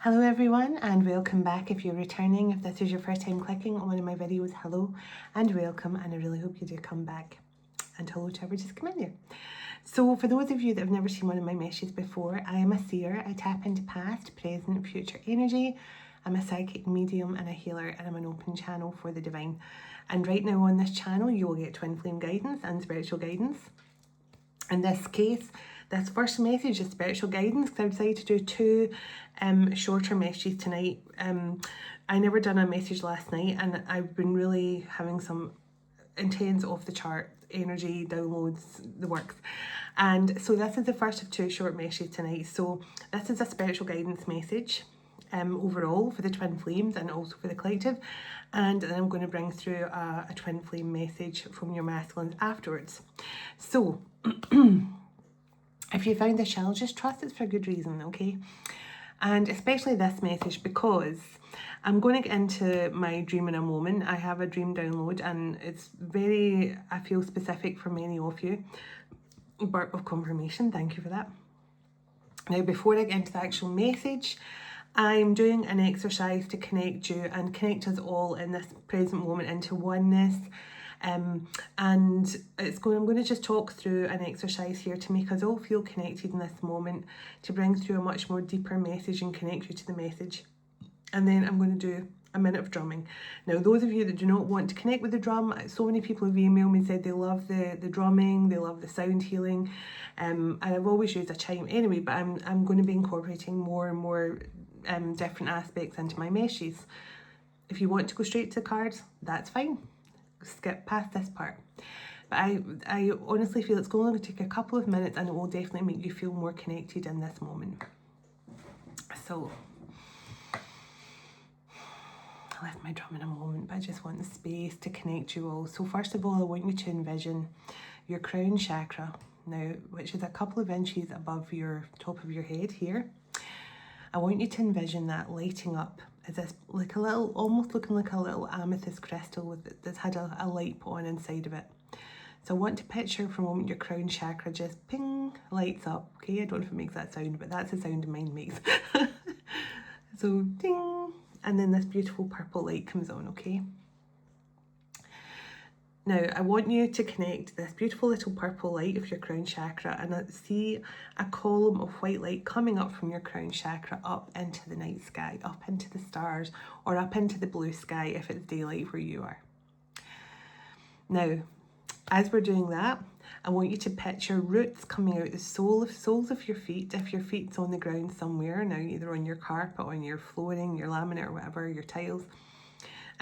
Hello everyone and welcome back. If you're returning, if this is your first time clicking on one of my videos, hello and welcome, and I really hope you do come back. And hello to whoever just come in there. So for those of you that have never seen one of my messages before, I am a seer. I tap into past, present, future energy. I'm a psychic medium and a healer, and I'm an open channel for the divine. And right now on this channel you will get twin flame guidance and spiritual guidance. In this case, this first message is spiritual guidance because I decided to do two shorter messages tonight. I never done a message last night, and I've been really having some intense off the chart energy downloads, the works. And so this is the first of two short messages tonight. So this is a spiritual guidance message overall for the twin flames and also for the collective. And then I'm going to bring through a twin flame message from your masculines afterwards. So if you found this channel, just trust it's for a good reason, okay? And especially this message, because I'm going to get into my dream in a moment. I have a dream download and it's very, I feel, specific for many of you. Burp of confirmation, thank you for that. Now, before I get into the actual message, I'm doing an exercise to connect you and connect us all in this present moment into oneness. And I'm going to just talk through an exercise here to make us all feel connected in this moment, to bring through a much more deeper message and connect you to the message. And then I'm going to do a minute of drumming. Now, those of you that do not want to connect with the drum, so many people have emailed me and said they love the drumming, they love the sound healing, and I've always used a chime anyway, but I'm going to be incorporating more and more different aspects into my messages. If you want to go straight to the cards, that's fine. Skip past this part. But I honestly feel it's only going to take a couple of minutes and it will definitely make you feel more connected in this moment. So I left my drum in a moment, but I just want the space to connect you all. So first of all, I want you to envision your crown chakra now, which is a couple of inches above your top of your head here. I want you to envision that lighting up as this, like a little, almost looking like a little amethyst crystal that's had a light put on inside of it. So I want to picture for a moment your crown chakra just ping, lights up. Okay, I don't know if it makes that sound, but that's the sound mine makes. So ding, and then this beautiful purple light comes on, okay? Now, I want you to connect this beautiful little purple light of your crown chakra and see a column of white light coming up from your crown chakra up into the night sky, up into the stars, or up into the blue sky if it's daylight where you are. Now, as we're doing that, I want you to picture roots coming out the soles of your feet. If your feet's on the ground somewhere, now either on your carpet, on your flooring, your laminate or whatever, your tiles,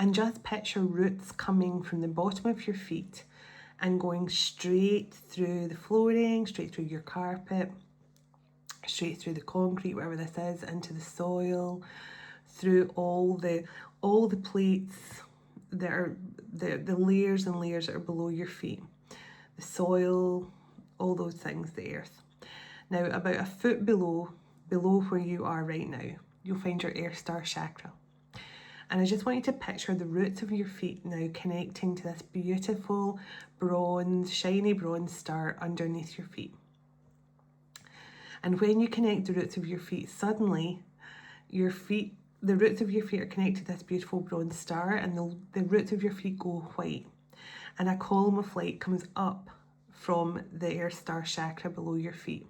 and just picture roots coming from the bottom of your feet and going straight through the flooring, straight through your carpet, straight through the concrete, wherever this is, into the soil, through all the plates that are the layers and layers that are below your feet, the soil, all those things, the earth. Now, about a foot below where you are right now, you'll find your Ishtar chakra. And I just want you to picture the roots of your feet now connecting to this beautiful bronze, shiny bronze star underneath your feet. And when you connect the roots of your feet, suddenly the roots of your feet are connected to this beautiful bronze star, and the roots of your feet go white. And a column of light comes up from the Ishtar chakra below your feet.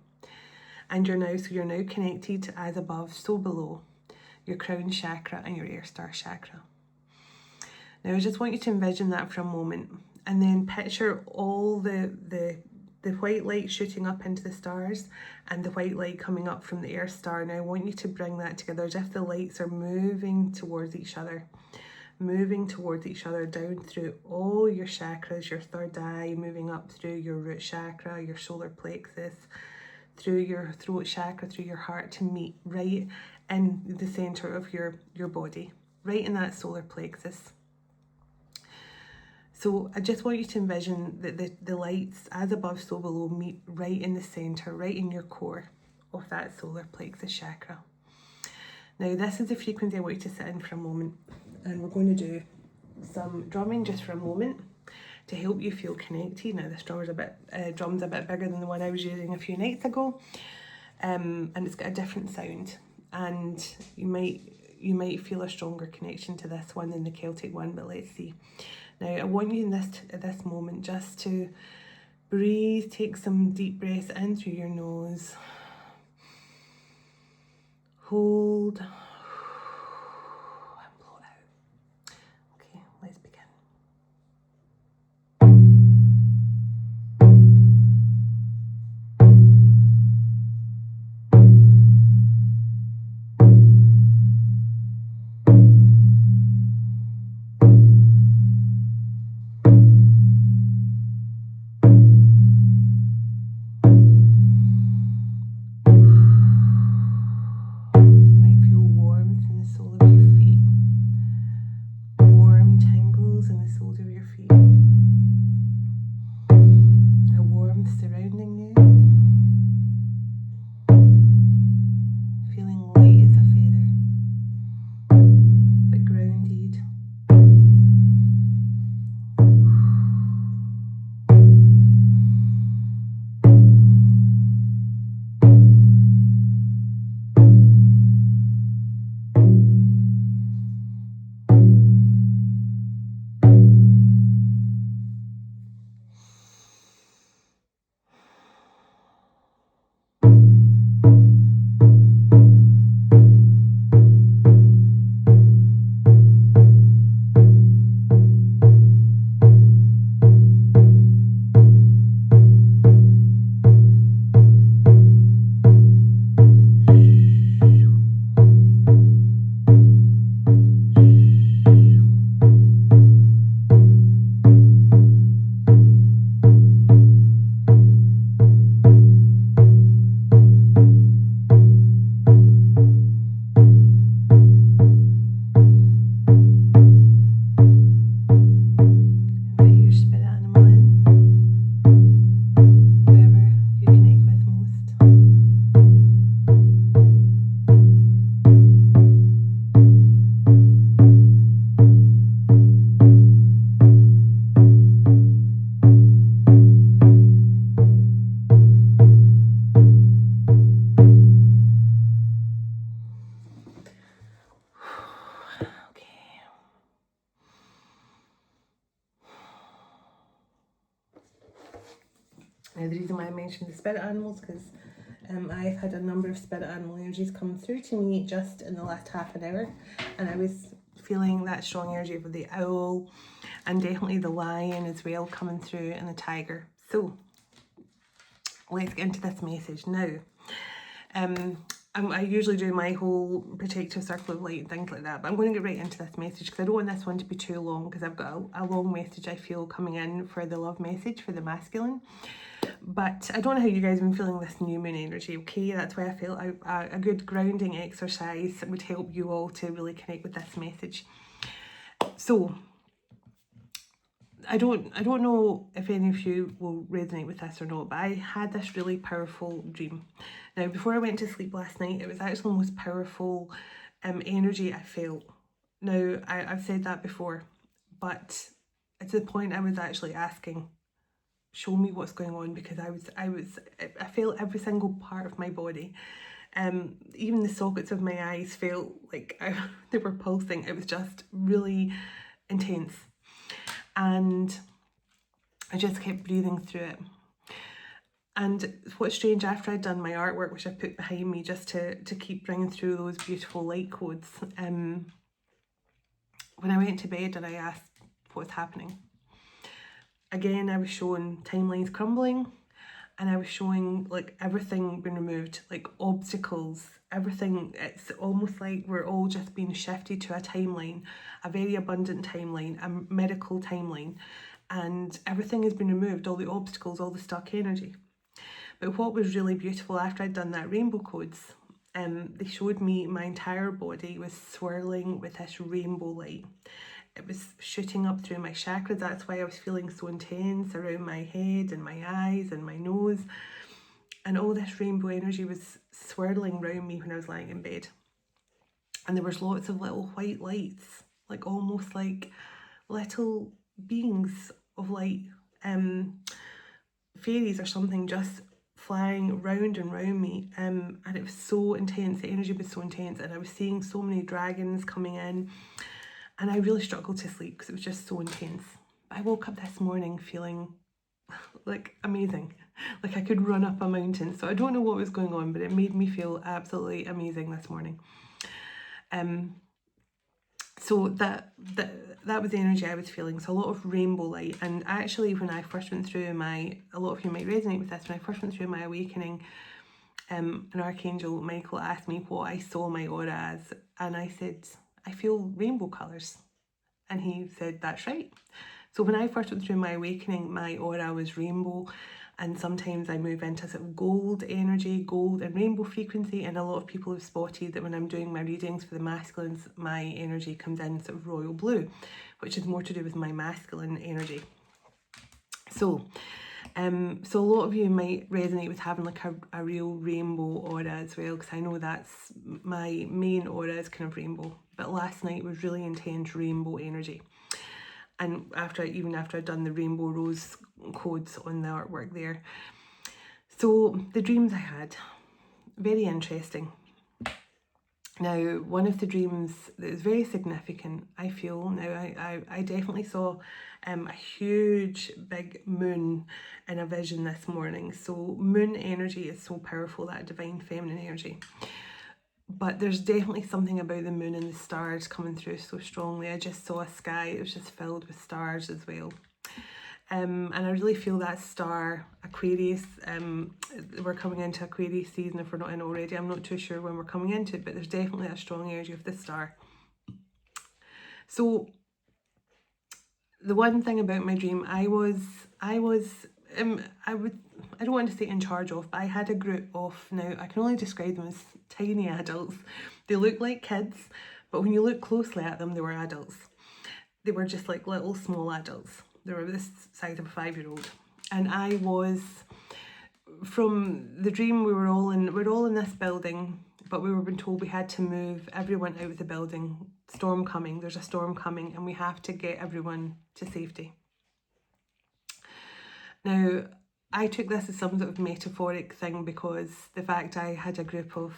And you're now connected as above, so below. Your crown chakra and your Ishtar chakra. Now I just want you to envision that for a moment, and then picture all the white light shooting up into the stars and the white light coming up from the Ishtar. Now I want you to bring that together as if the lights are moving towards each other down through all your chakras, your third eye, moving up through your root chakra, your solar plexus, through your throat chakra, through your heart, to meet right in the center of your body, right in that solar plexus. So I just want you to envision that the lights, as above so below, meet right in the center, right in your core of that solar plexus chakra. Now this is the frequency I want you to sit in for a moment, and we're going to do some drumming just for a moment to help you feel connected. Now this drum's a bit bigger than the one I was using a few nights ago, and it's got a different sound. and you might feel a stronger connection to this one than the Celtic one, but let's see. Now I want you at this moment just to breathe, take some deep breaths in through your nose, hold, and blow out. Okay, let's begin. Now, the reason why I mentioned the spirit animals, because I've had a number of spirit animal energies come through to me just in the last half an hour, and I was feeling that strong energy of the owl and definitely the lion as well coming through, and the tiger. So let's get into this message now. I usually do my whole protective circle of light and things like that, but I'm going to get right into this message because I don't want this one to be too long, because I've got a long message I feel coming in for the love message for the masculine. But I don't know how you guys have been feeling this new moon energy, okay? That's why I felt a good grounding exercise would help you all to really connect with this message. So I don't know if any of you will resonate with this or not, but I had this really powerful dream. Now, before I went to sleep last night, it was actually the most powerful energy I felt. Now, I've said that before, but at the point I was actually asking, show me what's going on, because I felt every single part of my body. Even the sockets of my eyes felt like they were pulsing. It was just really intense. And I just kept breathing through it. And what's strange, after I'd done my artwork, which I put behind me just to keep bringing through those beautiful light codes, when I went to bed and I asked what's happening, again, I was showing timelines crumbling, and I was showing like everything being removed, like obstacles, everything. It's almost like we're all just being shifted to a timeline, a very abundant timeline, a medical timeline, and everything has been removed, all the obstacles, all the stuck energy. But what was really beautiful after I'd done that rainbow codes, they showed me my entire body was swirling with this rainbow light. It was shooting up through my chakras. That's why I was feeling so intense around my head and my eyes and my nose. And all this rainbow energy was swirling around me when I was lying in bed. And there was lots of little white lights, like almost like little beings of light, fairies or something, just flying round and round me, and it was so intense. The energy was so intense, and I was seeing so many dragons coming in, and I really struggled to sleep because it was just so intense. I woke up this morning feeling like amazing, like I could run up a mountain. So I don't know what was going on, but it made me feel absolutely amazing this morning. So that was the energy I was feeling. So a lot of rainbow light. And actually, when I first went through a lot of you might resonate with this, when I first went through my awakening, an Archangel Michael asked me what I saw my aura as, and I said, I feel rainbow colours. And he said, that's right. So when I first went through my awakening, my aura was rainbow, and sometimes I move into sort of gold energy, gold and rainbow frequency, and a lot of people have spotted that when I'm doing my readings for the masculines, my energy comes in sort of royal blue, which is more to do with my masculine energy. So so a lot of you might resonate with having like a real rainbow aura as well, because I know that's my main aura is kind of rainbow, but last night was really intense rainbow energy. And even after I'd done the rainbow rose codes on the artwork there. So the dreams I had, very interesting. Now, one of the dreams that was very significant, I feel, now I definitely saw a huge big moon in a vision this morning. So moon energy is so powerful, that divine feminine energy. But there's definitely something about the moon and the stars coming through so strongly. I just saw a sky, it was just filled with stars as well. And I really feel that star, Aquarius, we're coming into Aquarius season if we're not in already. I'm not too sure when we're coming into it, but there's definitely a strong energy of the star. So the one thing about my dream, I don't want to say in charge of, but I had a group of, now I can only describe them as tiny adults. They look like kids, but when you look closely at them, they were adults. They were just like little small adults. They were this size of a 5-year-old. And I was, from the dream, we're all in this building, but we were being told we had to move everyone out of the building. Storm coming, there's a storm coming, and we have to get everyone to safety. Now, I took this as some sort of metaphoric thing, because the fact I had a group of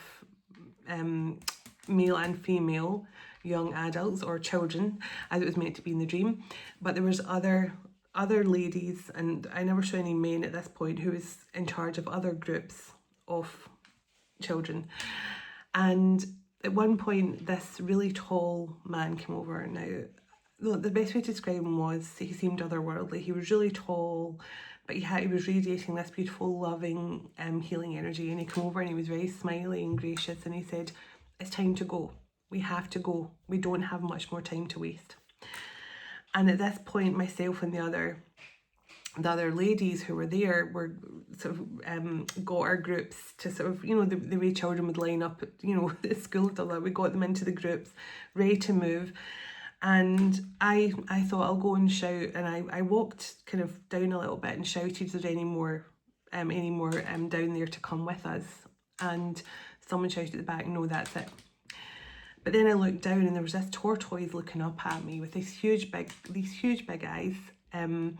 male and female young adults or children, as it was meant to be in the dream, but there was other ladies, and I never saw any men at this point, who was in charge of other groups of children. And at one point, this really tall man came over. Now, the best way to describe him was he seemed otherworldly. He was really tall, but he was radiating this beautiful, loving, healing energy. And he came over and he was very smiley and gracious. And he said, it's time to go. We have to go. We don't have much more time to waste. And at this point, myself and the other ladies who were there were sort of got our groups to sort of, the way children would line up, at school and all that. We got them into the groups, ready to move. And I thought, I'll go and shout, and I walked kind of down a little bit and shouted, is there any more down there to come with us? And someone shouted at the back, no, that's it. But then I looked down and there was this tortoise looking up at me with these huge big eyes. And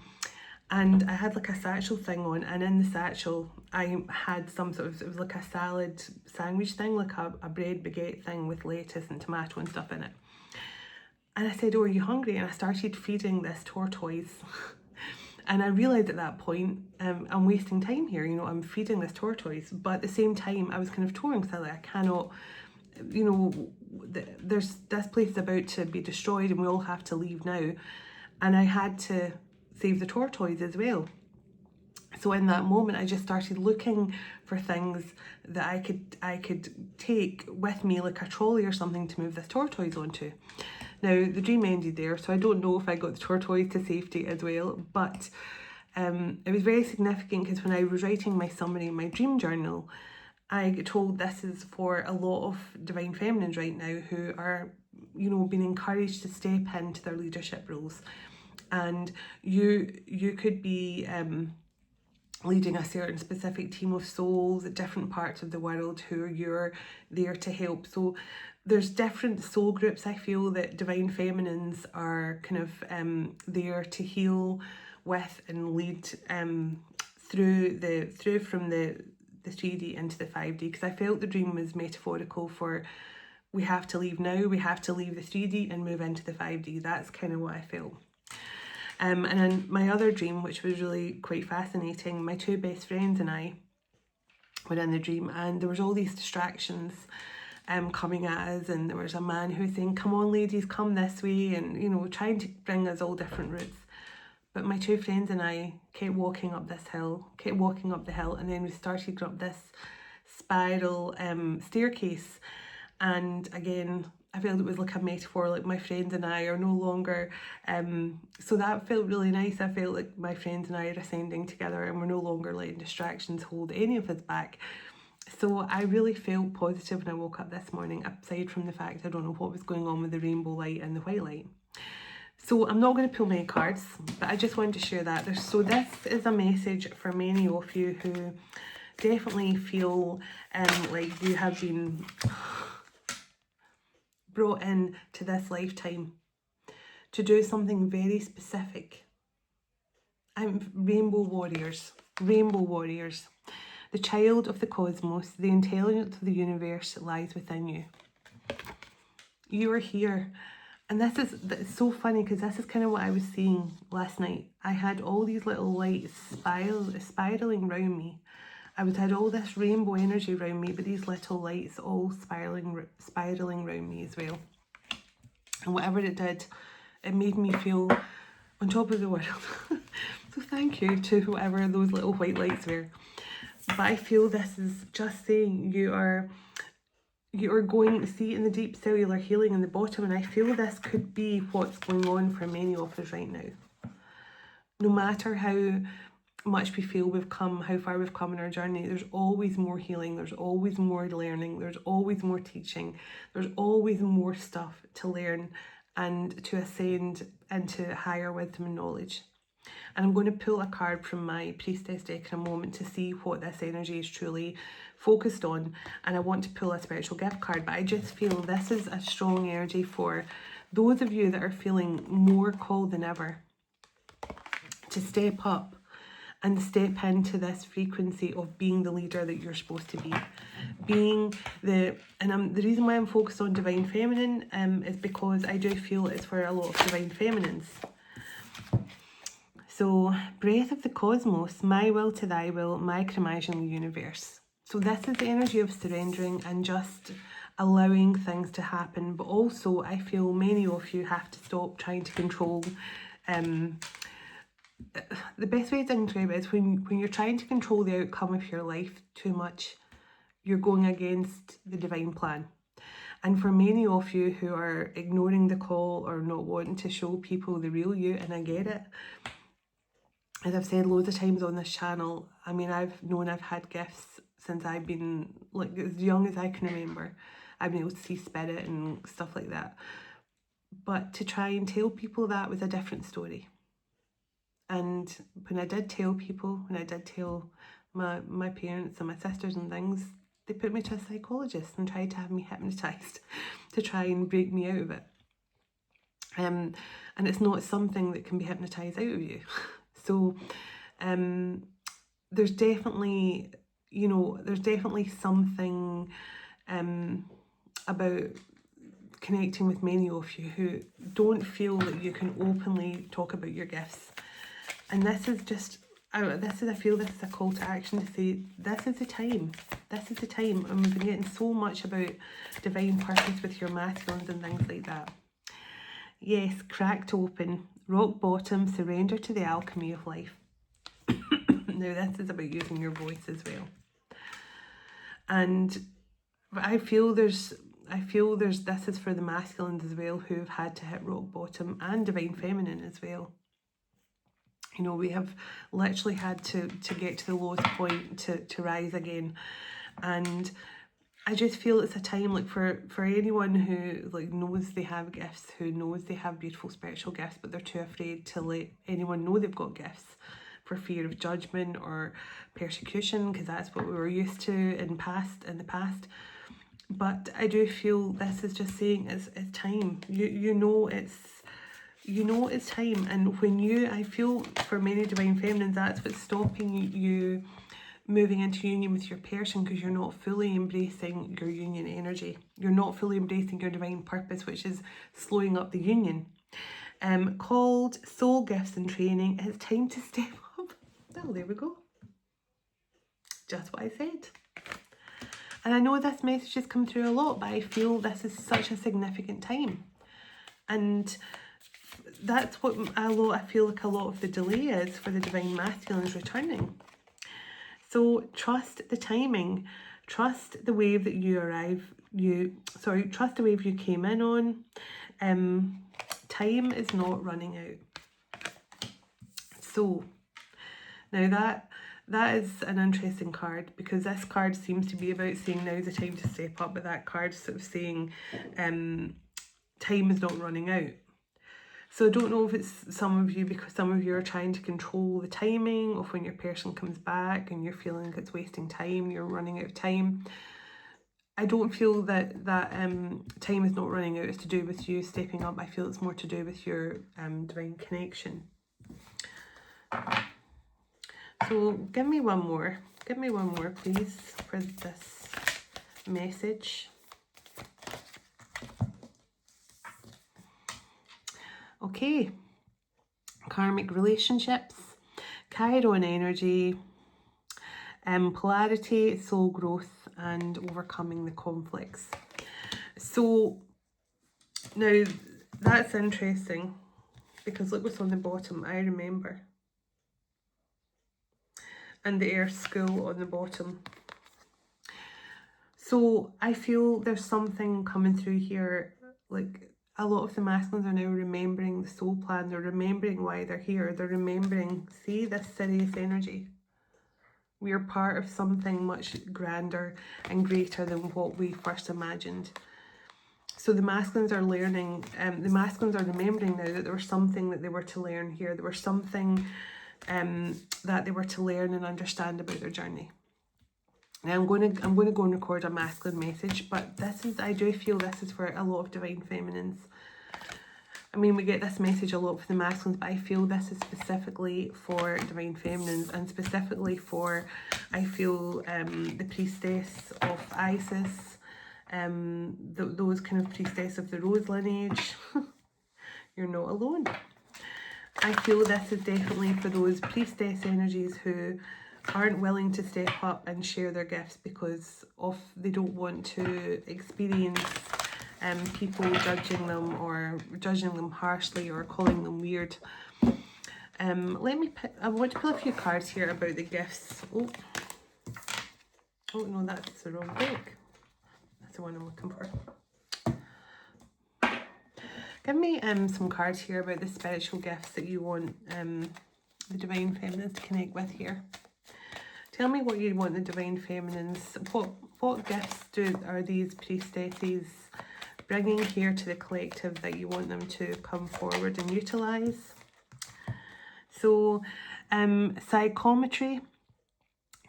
I had like a satchel thing on, and in the satchel I had some sort of, it was like a salad sandwich thing, like a bread baguette thing with lettuce and tomato and stuff in it. And I said, oh, are you hungry? And I started feeding this tortoise. And I realised at that point, I'm wasting time here, I'm feeding this tortoise. But at the same time, I was kind of touring, so I cannot, there's this place is about to be destroyed and we all have to leave now. And I had to save the tortoise as well. So in that moment, I just started looking for things that I could take with me, like a trolley or something, to move this tortoise onto. Now, the dream ended there, so I don't know if I got the tortoise to safety as well, but it was very significant, because when I was writing my summary in my dream journal, I get told this is for a lot of divine feminines right now who are, being encouraged to step into their leadership roles. And you could be leading a certain specific team of souls at different parts of the world who you're there to help. So there's different soul groups, I feel, that divine feminines are kind of there to heal with and lead through from the the 3D into the 5D, because I felt the dream was metaphorical for we have to leave now, we have to leave the 3D and move into the 5D. That's kind of what I felt. And then my other dream, which was really quite fascinating, my two best friends and I were in the dream, and there was all these distractions coming at us, and there was a man who was saying, come on ladies, come this way, and, you know, trying to bring us all different routes. But my two friends and I kept walking up this hill, and then we started up this spiral staircase. And again, I felt it was like a metaphor, like my friends and I are no longer, so that felt really nice. I felt like my friends and I are ascending together, and we're no longer letting distractions hold any of us back. So I really felt positive when I woke up this morning, aside from the fact I don't know what was going on with the rainbow light and the white light. So I'm not going to pull many cards, but I just wanted to share that. So this is a message for many of you who definitely feel like you have been brought in to this lifetime to do something very specific. Rainbow warriors. The child of the cosmos, the intelligence of the universe lies within you. You are here. And it's so funny, because this is kind of what I was seeing last night. I had all these little lights spiraling around me. I had all this rainbow energy around me, but these little lights all spiraling around me as well. And whatever it did, it made me feel on top of the world. So thank you to whoever those little white lights were. But I feel this is just saying you are going to see in the deep cellular healing in the bottom, and I feel this could be what's going on for many of us right now. No matter how much we feel we've come, how far we've come in our journey, there's always more healing, there's always more learning, there's always more teaching, there's always more stuff to learn and to ascend into higher wisdom and knowledge. And I'm going to pull a card from my priestess deck in a moment to see what this energy is truly focused on. And I want to pull a spiritual gift card, but I just feel this is a strong energy for those of you that are feeling more called than ever to step up and step into this frequency of being the leader that you're supposed to be. The reason why I'm focused on divine feminine is because I do feel it's for a lot of divine feminines. So, breath of the cosmos, my will to thy will, my cremation universe. So this is the energy of surrendering and just allowing things to happen. But also, I feel many of you have to stop trying to control. The best way to describe it is when you're trying to control the outcome of your life too much, you're going against the divine plan. And for many of you who are ignoring the call or not wanting to show people the real you, and I get it, as I've said loads of times on this channel, I mean, I've had gifts since I've been, like, as young as I can remember. I've been able to see spirit and stuff like that. But to try and tell people that was a different story. And when I did tell people, my parents and my sisters and things, they put me to a psychologist and tried to have me hypnotised to try and break me out of it. And it's not something that can be hypnotised out of you. So there's definitely something about connecting with many of you who don't feel that you can openly talk about your gifts. And I feel this is a call to action to say, this is the time. And we've been getting so much about divine purpose with your masculines and things like that. Yes, cracked open, rock bottom, surrender to the alchemy of life. Now this is about using your voice as well. And I feel this is for the masculines as well, who have had to hit rock bottom, and divine feminine as well. You know, we have literally had to get to the lowest point to rise again. And I just feel it's a time, like, for anyone who, like, knows they have gifts, who knows they have beautiful spiritual gifts, but they're too afraid to let anyone know they've got gifts for fear of judgment or persecution, because that's what we were used to in the past. But I do feel this is just saying it's time. You know it's time. And I feel for many divine feminines, that's what's stopping you moving into union with your person because you're not fully embracing your union energy. You're not fully embracing your divine purpose, which is slowing up the union. Called Soul Gifts and Training. It's time to step up. Oh, there we go. Just what I said. And I know this message has come through a lot, but I feel this is such a significant time. And that's what I feel like a lot of the delay is for the Divine Masculines returning. So trust the timing. Trust the wave that trust the wave you came in on. Time is not running out. So now that is an interesting card, because this card seems to be about saying now's the time to step up, but that card sort of saying time is not running out. So I don't know if it's some of you, because some of you are trying to control the timing of when your person comes back and you're feeling like it's wasting time, you're running out of time. I don't feel that time is not running out is to do with you stepping up. I feel it's more to do with your divine connection. So give me one more, please, for this message. Okay, karmic relationships, carried on energy, polarity, soul growth, and overcoming the conflicts. So now that's interesting, because look what's on the bottom. I remember. And the Earth School on the bottom. So I feel there's something coming through here, like a lot of the masculines are now remembering the soul plan. They're remembering why they're here. They're remembering, see this Sirius energy. We are part of something much grander and greater than what we first imagined. So the masculines are learning, the masculines are remembering now that there was something that they were to learn here. There was something that they were to learn and understand about their journey. Now I'm going to go and record a masculine message, but I do feel this is for a lot of divine feminines. I mean, we get this message a lot for the masculines, but I feel this is specifically for divine feminines, and specifically for, I feel, the priestess of Isis, those kind of priestess of the rose lineage. You're not alone. I feel this is definitely for those priestess energies who aren't willing to step up and share their gifts because they don't want to experience people judging them harshly or calling them weird. I want to pull a few cards here about the gifts. Oh no, that's the wrong deck. That's the one I'm looking for. Give me some cards here about the spiritual gifts that you want the divine feminines to connect with here. Tell me what you want the divine feminines, what gifts are these priestesses bringing here to the collective that you want them to come forward and utilise. So, psychometry,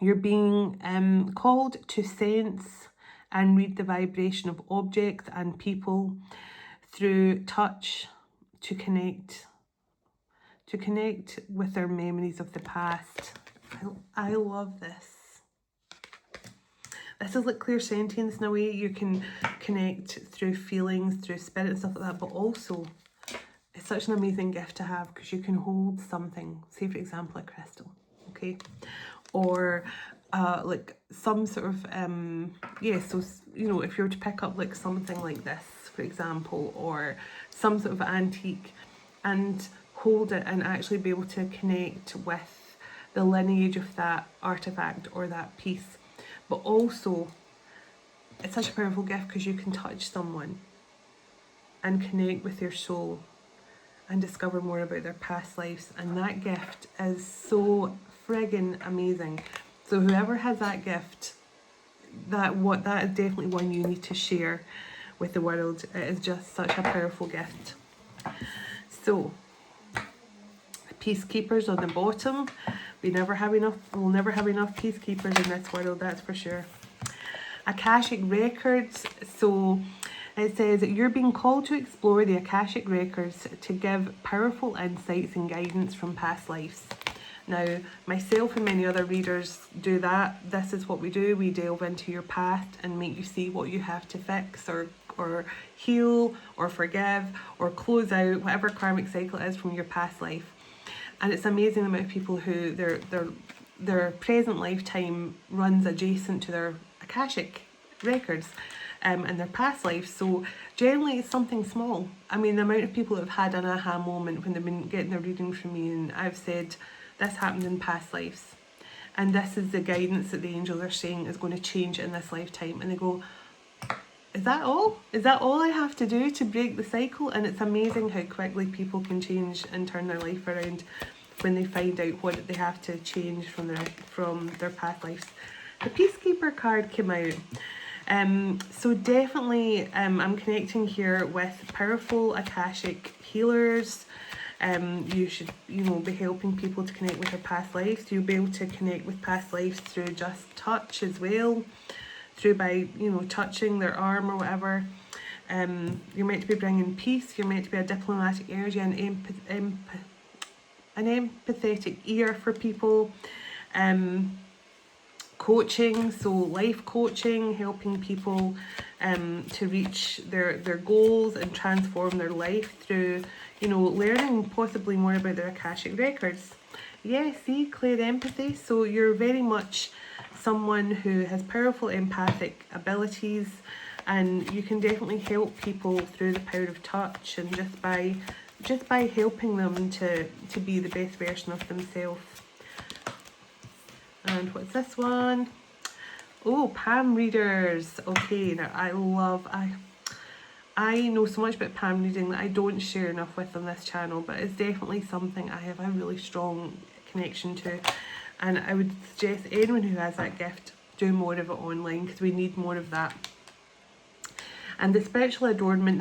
you're being called to sense and read the vibration of objects and people through touch to connect with their memories of the past. I love this. This is like clairsentience in a way. You can connect through feelings, through spirit and stuff like that, but also it's such an amazing gift to have because you can hold something, say for example a crystal, okay, or like some sort of so you know, if you were to pick up like something like this for example, or some sort of antique, and hold it and actually be able to connect with the lineage of that artifact or that piece. But also it's such a powerful gift because you can touch someone and connect with their soul and discover more about their past lives, and that gift is so friggin' amazing. So whoever has that gift, that is definitely one you need to share with the world. It is just such a powerful gift. So peacekeepers on the bottom. We'll never have enough peacekeepers in this world, that's for sure. Akashic records. So it says that you're being called to explore the Akashic records to give powerful insights and guidance from past lives. Now, myself and many other readers do that. This is what we do. We delve into your past and make you see what you have to fix or heal or forgive or close out whatever karmic cycle is from your past life. And it's amazing the amount of people who their present lifetime runs adjacent to their Akashic records and their past life. So generally it's something small. I mean, the amount of people that have had an aha moment when they've been getting their readings from me, and I've said, this happened in past lives. And this is the guidance that the angels are saying is going to change in this lifetime. And they go, is that all? Is that all I have to do to break the cycle? And it's amazing how quickly people can change and turn their life around when they find out what they have to change from their past lives. The Peacekeeper card came out. So definitely I'm connecting here with powerful Akashic healers. You should, be helping people to connect with their past lives. You'll be able to connect with past lives through just touch as well, through by, touching their arm or whatever. You're meant to be bringing peace. You're meant to be a diplomatic energy and an empathetic ear for people. Coaching, so life coaching, helping people to reach their goals and transform their life through, learning possibly more about their Akashic records. Yeah, see, clear empathy. So you're very much someone who has powerful empathic abilities, and you can definitely help people through the power of touch and just by helping them to be the best version of themselves. And what's this one? Oh, palm readers. Okay, now I know so much about palm reading that I don't share enough with on this channel, but it's definitely something I have a really strong connection to, and I would suggest anyone who has that gift do more of it online, because we need more of that. And the spiritual adornment,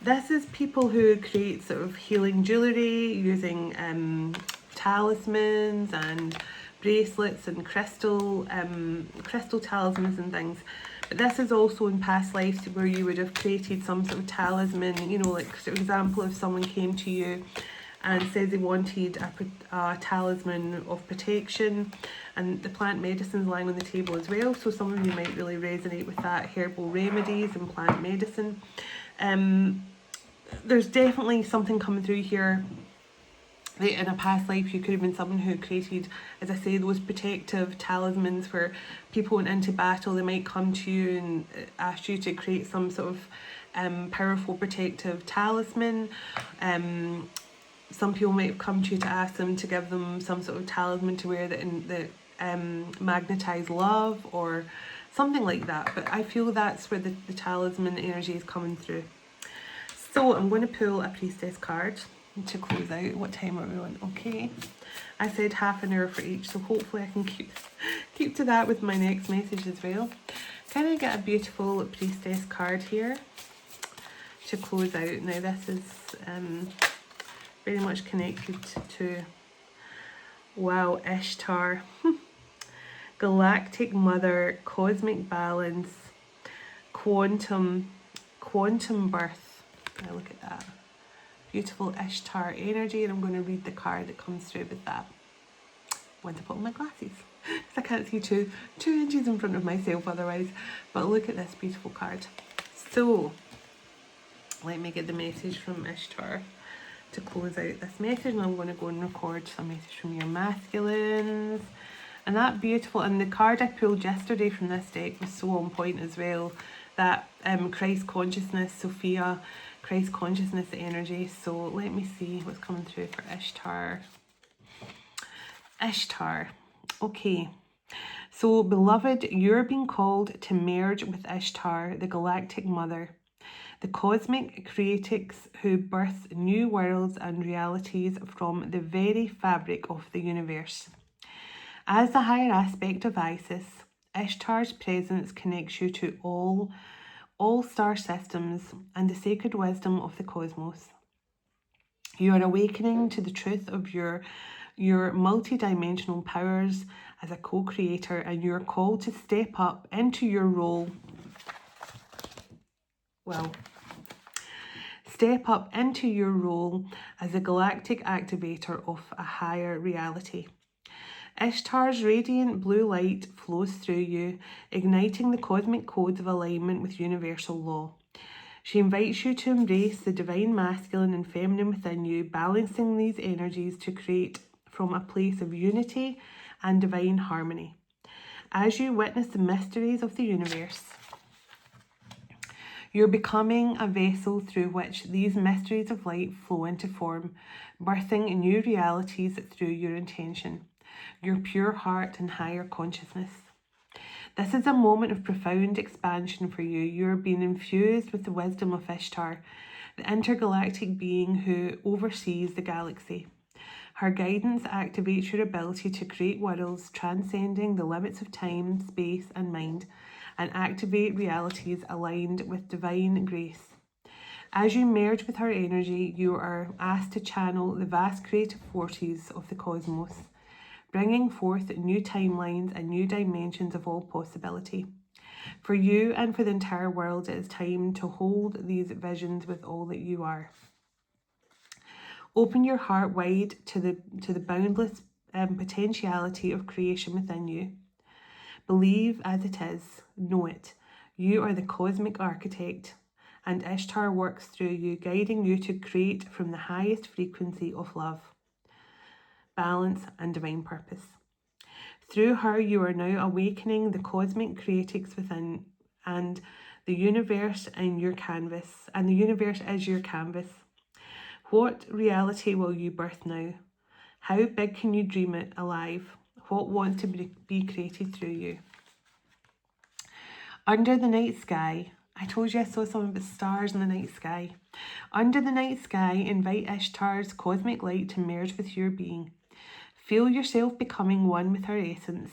this is people who create sort of healing jewellery using talismans and bracelets and crystal talismans and things. But this is also in past lives where you would have created some sort of talisman, like for example, if someone came to you and says they wanted a talisman of protection, and the plant medicine's lying on the table as well, so some of you might really resonate with that, herbal remedies and plant medicine. There's definitely something coming through here. In a past life, you could have been someone who created, as I say, those protective talismans where people went into battle. They might come to you and ask you to create some sort of powerful protective talisman. Some people might have come to you to ask them to give them some sort of talisman to wear that magnetize love or something like that. But I feel that's where the talisman energy is coming through. So I'm going to pull a priestess card to close out. What time are we on? Okay, I said half an hour for each, so hopefully I can keep to that with my next message as well. Can I get a beautiful priestess card here to close out? Now this is very much connected to, wow, Ishtar. Galactic Mother, cosmic balance, quantum birth. Now look at that. Beautiful Ishtar energy, and I'm going to read the card that comes through with that. I want to put on my glasses because I can't see two inches in front of myself otherwise. But look at this beautiful card. So let me get the message from Ishtar to close out this message, and I'm going to go and record some message from your masculines. And that beautiful, and the card I pulled yesterday from this deck was so on point as well. That Christ consciousness, Sophia, Christ consciousness energy. So let me see what's coming through for Ishtar. Ishtar. Okay. So, beloved, you're being called to merge with Ishtar, the galactic mother, the cosmic creatrix who births new worlds and realities from the very fabric of the universe. As the higher aspect of Isis, Ishtar's presence connects you to all star systems and the sacred wisdom of the cosmos. You are awakening to the truth of your multi-dimensional powers as a co-creator, and you are called to step up into your role. Step up into your role as a galactic activator of a higher reality. Ishtar's radiant blue light flows through you, igniting the cosmic codes of alignment with universal law. She invites you to embrace the divine masculine and feminine within you, balancing these energies to create from a place of unity and divine harmony. As you witness the mysteries of the universe, you're becoming a vessel through which these mysteries of light flow into form, birthing new realities through your intention, your pure heart and higher consciousness. This is a moment of profound expansion for you. You are being infused with the wisdom of Ishtar, the intergalactic being who oversees the galaxy. Her guidance activates your ability to create worlds transcending the limits of time, space, and mind, and activate realities aligned with divine grace. As you merge with her energy, you are asked to channel the vast creative forces of the cosmos, bringing forth new timelines and new dimensions of all possibility. For you and for the entire world, it is time to hold these visions with all that you are. Open your heart wide to the boundless potentiality of creation within you. Believe as it is, know it. You are the cosmic architect, and Ishtar works through you, guiding you to create from the highest frequency of love, balance, and divine purpose. Through her, you are now awakening the cosmic creatics within, and the universe in your canvas, and the universe is your canvas. What reality will you birth now? How big can you dream it alive? What wants to be created through you? Under the night sky, I told you I saw something about stars in the night sky. Under the night sky, invite Ishtar's cosmic light to merge with your being. Feel yourself becoming one with her essence,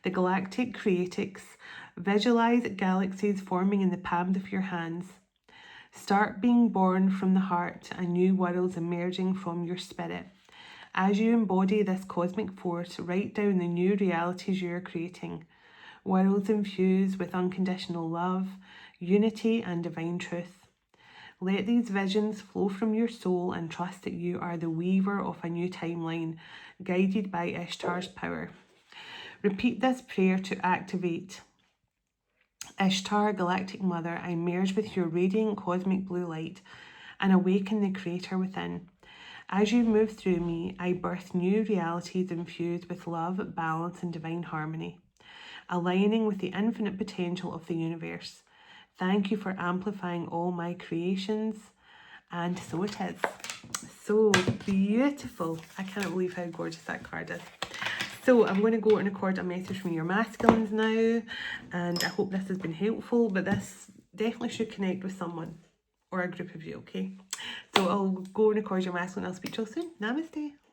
the galactic creatics. Visualize galaxies forming in the palms of your hands. Start being born from the heart and new worlds emerging from your spirit. As you embody this cosmic force, write down the new realities you are creating. Worlds infused with unconditional love, unity, and divine truth. Let these visions flow from your soul and trust that you are the weaver of a new timeline, guided by Ishtar's power. Repeat this prayer to activate. Ishtar, Galactic Mother, I merge with your radiant cosmic blue light and awaken the Creator within. As you move through me, I birth new realities infused with love, balance, and divine harmony, aligning with the infinite potential of the universe. Thank you for amplifying all my creations, and so it is. So beautiful. I cannot believe how gorgeous that card is. So I'm going to go and record a message from your masculines now, and I hope this has been helpful, but this definitely should connect with someone or a group of you, okay? So I'll go and record your masculine. I'll speak to you soon. Namaste.